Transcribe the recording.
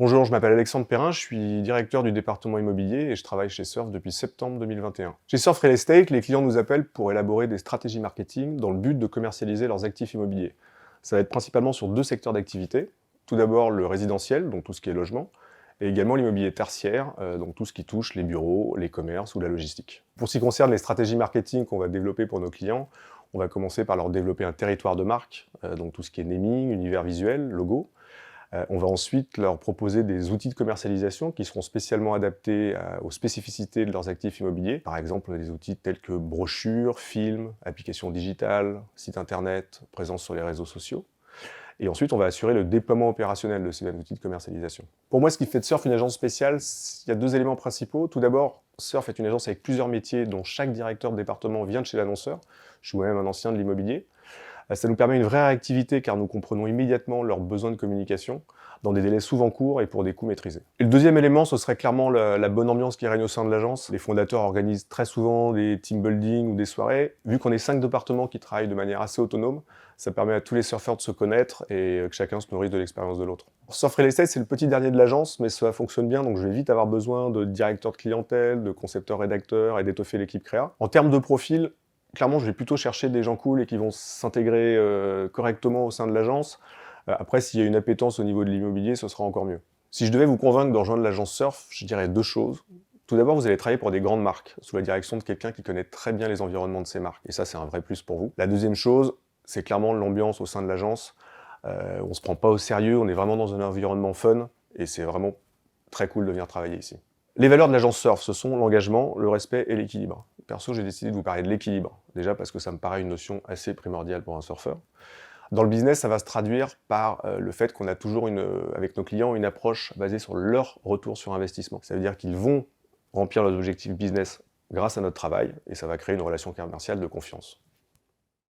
Bonjour, je m'appelle Alexandre Perrin, je suis directeur du département immobilier et je travaille chez Surf depuis septembre 2021. Chez Surf Real Estate, les clients nous appellent pour élaborer des stratégies marketing dans le but de commercialiser leurs actifs immobiliers. Ça va être principalement sur deux secteurs d'activité. Tout d'abord le résidentiel, donc tout ce qui est logement, et également l'immobilier tertiaire, donc tout ce qui touche les bureaux, les commerces ou la logistique. Pour ce qui concerne les stratégies marketing qu'on va développer pour nos clients, on va commencer par leur développer un territoire de marque, donc tout ce qui est naming, univers visuel, logo. On va ensuite leur proposer des outils de commercialisation qui seront spécialement adaptés aux spécificités de leurs actifs immobiliers. Par exemple, des outils tels que brochures, films, applications digitales, sites internet, présence sur les réseaux sociaux. Et ensuite, on va assurer le déploiement opérationnel de ces mêmes outils de commercialisation. Pour moi, ce qui fait de Surf une agence spéciale, il y a deux éléments principaux. Tout d'abord, Surf est une agence avec plusieurs métiers dont chaque directeur de département vient de chez l'annonceur. Je suis moi-même un ancien de l'immobilier. Ça nous permet une vraie réactivité car nous comprenons immédiatement leurs besoins de communication dans des délais souvent courts et pour des coûts maîtrisés. Et le deuxième élément, ce serait clairement la bonne ambiance qui règne au sein de l'agence. Les fondateurs organisent très souvent des team building ou des soirées. Vu qu'on est 5 départements qui travaillent de manière assez autonome, ça permet à tous les surfeurs de se connaître et que chacun se nourrisse de l'expérience de l'autre. Surf Real Estate, c'est le petit dernier de l'agence, mais ça fonctionne bien, donc je vais vite avoir besoin de directeurs de clientèle, de concepteurs-rédacteurs et d'étoffer l'équipe créa. En termes de profil, clairement, je vais plutôt chercher des gens cool et qui vont s'intégrer correctement au sein de l'agence. Après, s'il y a une appétence au niveau de l'immobilier, ce sera encore mieux. Si je devais vous convaincre de rejoindre l'agence Surf, je dirais deux choses. Tout d'abord, vous allez travailler pour des grandes marques, sous la direction de quelqu'un qui connaît très bien les environnements de ces marques. Et ça, c'est un vrai plus pour vous. La deuxième chose, c'est clairement l'ambiance au sein de l'agence. On ne se prend pas au sérieux, on est vraiment dans un environnement fun. Et c'est vraiment très cool de venir travailler ici. Les valeurs de l'agence Surf, ce sont l'engagement, le respect et l'équilibre. Perso, j'ai décidé de vous parler de l'équilibre, déjà parce que ça me paraît une notion assez primordiale pour un surfeur. Dans le business, ça va se traduire par le fait qu'on a toujours, avec nos clients, une approche basée sur leur retour sur investissement. Ça veut dire qu'ils vont remplir leurs objectifs business grâce à notre travail, et ça va créer une relation commerciale de confiance.